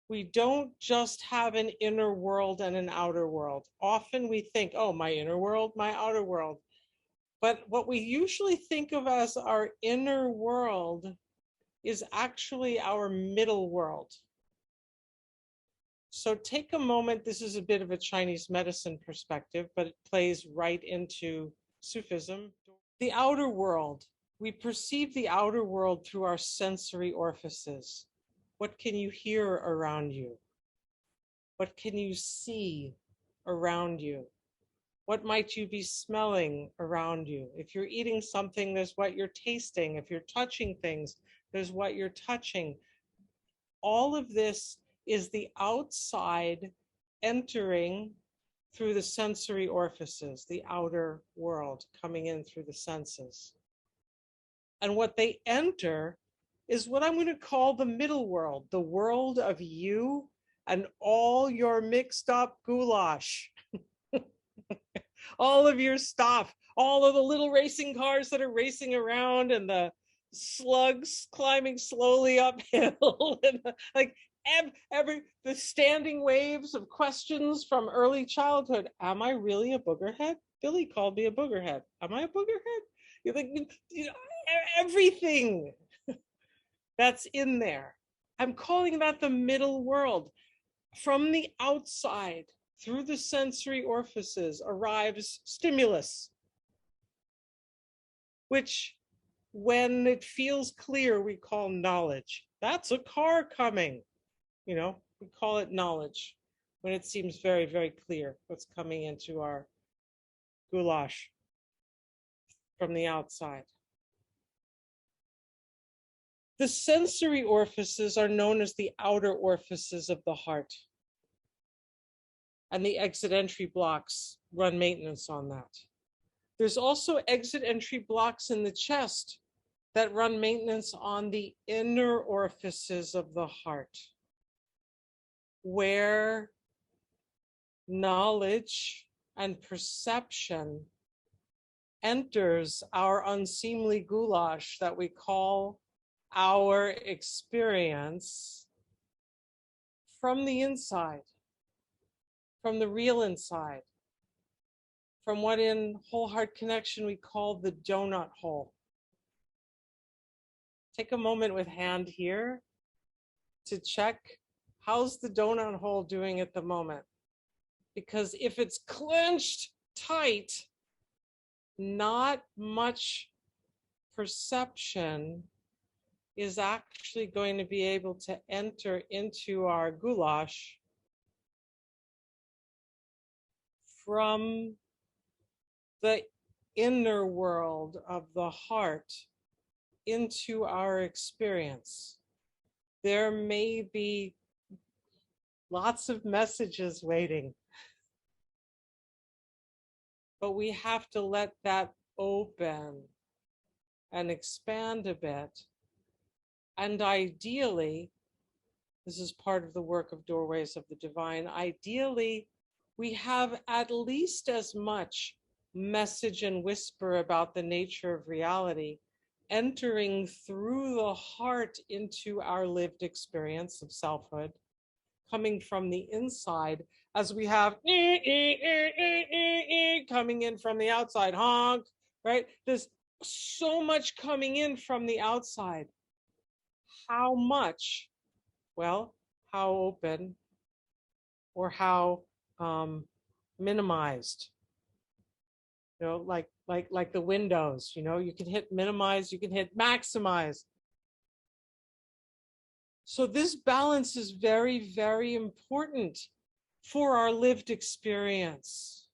We don't just have an inner world and an outer world. Often we think, oh, my inner world, my outer world. But what we usually think of as our inner world is actually our middle world. So take a moment. This is a bit of a Chinese medicine perspective, but it plays right into Sufism. The outer world. We perceive the outer world through our sensory orifices. What can you hear around you? What can you see around you? What might you be smelling around you? If you're eating something, there's what you're tasting. If you're touching things, there's what you're touching. All of this is the outside entering through the sensory orifices, the outer world coming in through the senses. And what they enter is what I'm going to call the middle world, the world of you and all your mixed up goulash, all of your stuff, all of the little racing cars that are racing around and the slugs climbing slowly uphill and like the standing waves of questions from early childhood. Am I really a boogerhead? Billy called me a boogerhead. Am I a boogerhead? You think, you know, everything that's in there. I'm calling that the middle world. From the outside, through the sensory orifices, arrives stimulus, which, when it feels clear, we call knowledge. That's a car coming. You know, we call it knowledge when it seems very, very clear what's coming into our goulash from the outside. The sensory orifices are known as the outer orifices of the heart. And the exit entry blocks run maintenance on that. There's also exit entry blocks in the chest that run maintenance on the inner orifices of the heart, where knowledge and perception enters our unseemly goulash that we call our experience from the inside, from the real inside, from what in Whole Heart Connection we call the donut hole. Take a moment with hand here to check how's the donut hole doing at the moment. Because if it's clenched tight, not much perception is actually going to be able to enter into our goulash from the inner world of the heart into our experience. There may be lots of messages waiting, but we have to let that open and expand a bit. And ideally, this is part of the work of Doorways of the Divine, ideally, we have at least as much message and whisper about the nature of reality entering through the heart into our lived experience of selfhood, coming from the inside, as we have coming in from the outside, honk, right? There's so much coming in from the outside. How much? Well, how open or how minimized? You know, like the windows, you know, you can hit minimize, you can hit maximize. So this balance is very, very important for our lived experience.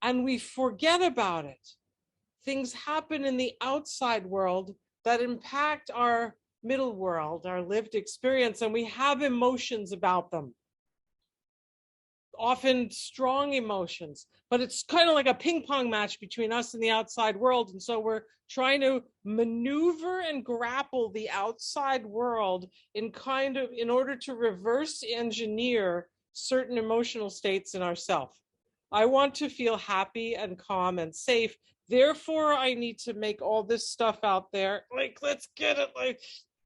And we forget about it. Things happen in the outside world that impact our middle world, our lived experience, and we have emotions about them. Often strong emotions, but it's kind of like a ping pong match between us and the outside world. And so we're trying to maneuver and grapple the outside world in order to reverse engineer certain emotional states in ourself. I want to feel happy and calm and safe. Therefore, I need to make all this stuff out there. Like, let's get it. Like,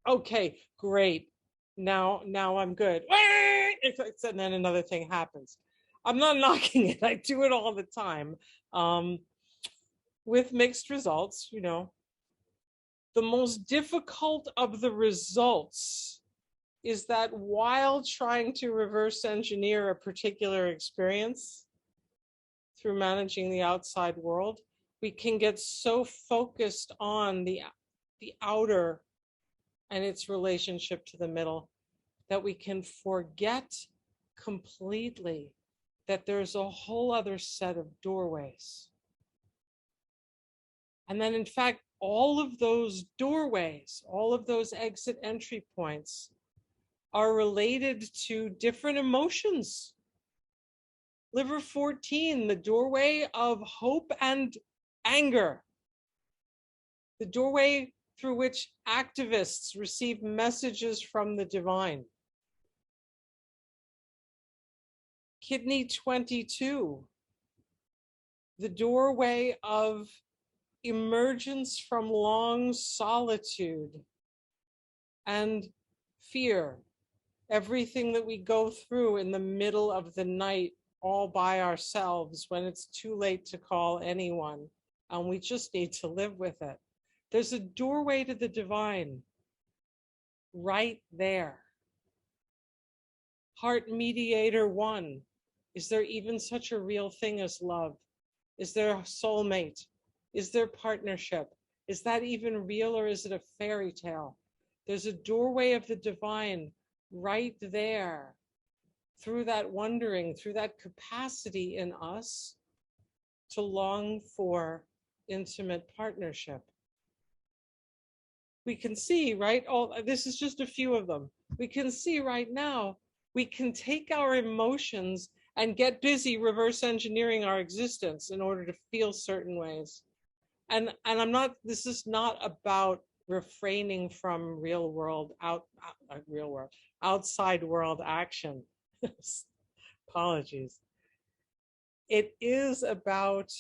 okay, great. Now I'm good. And then another thing happens. I'm not knocking it. I do it all the time, um, with mixed results. The most difficult of the results is that while trying to reverse engineer a particular experience through managing the outside world, we can get so focused on the outer and its relationship to the middle that we can forget completely that there's a whole other set of doorways. And then, in fact, all of those doorways, all of those exit entry points are related to different emotions. Liver 14, the doorway of hope and anger, the doorway through which activists receive messages from the divine. Kidney 22, the doorway of emergence from long solitude and fear, everything that we go through in the middle of the night all by ourselves when it's too late to call anyone and we just need to live with it. There's a doorway to the divine right there. Heart mediator 1, is there even such a real thing as love? Is there a soulmate? Is there partnership? Is that even real, or is it a fairy tale? There's a doorway of the divine right there, through that wondering, through that capacity in us to long for intimate partnership. We can see, right? This is just a few of them. We can see right now, we can take our emotions and get busy reverse engineering our existence in order to feel certain ways. And I'm not, this is not about refraining from outside world action. Apologies. It is about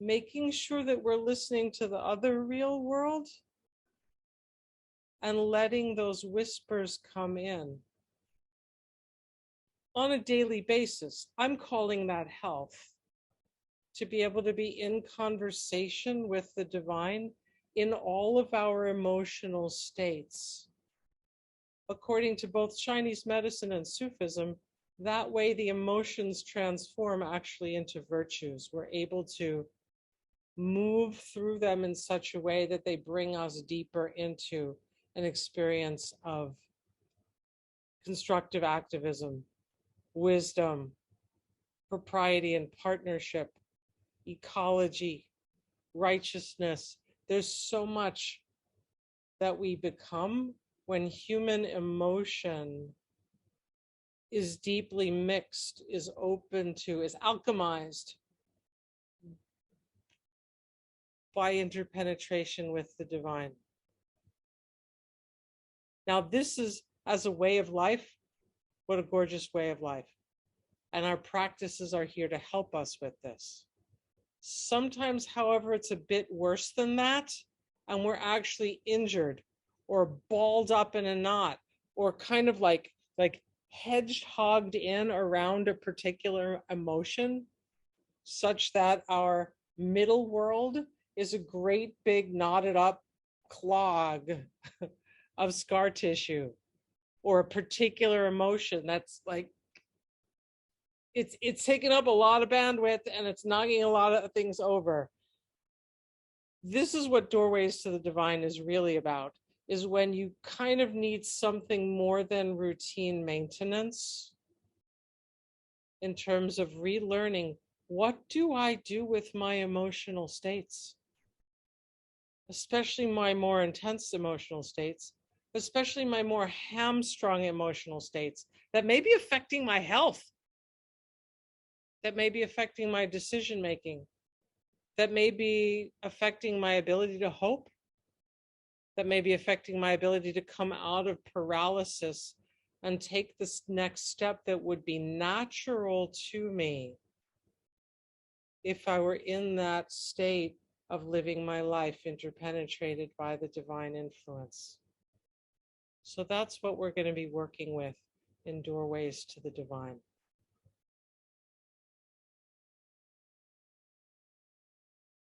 making sure that we're listening to the other real world and letting those whispers come in on a daily basis. I'm calling that health. To be able to be in conversation with the divine in all of our emotional states. According to both Chinese medicine and Sufism, that way the emotions transform actually into virtues. We're able to move through them in such a way that they bring us deeper into an experience of constructive activism, wisdom, propriety and partnership, ecology, righteousness. There's so much that we become when human emotion is deeply mixed, is open to, is alchemized by interpenetration with the divine. Now, this is, as a way of life, what a gorgeous way of life. And our practices are here to help us with this. Sometimes, however, it's a bit worse than that, and we're actually injured or balled up in a knot or kind of like hedgehogged in around a particular emotion, such that our middle world is a great big knotted up clog of scar tissue, or a particular emotion that's like, it's taking up a lot of bandwidth and it's knocking a lot of things over. This is what Doorways to the Divine is really about, is when you kind of need something more than routine maintenance in terms of relearning, what do I do with my emotional states? Especially my more intense emotional states, especially my more hamstrung emotional states that may be affecting my health, that may be affecting my decision making, that may be affecting my ability to hope, that may be affecting my ability to come out of paralysis and take this next step that would be natural to me if I were in that state of living my life interpenetrated by the divine influence. So that's what we're going to be working with in Doorways to the Divine.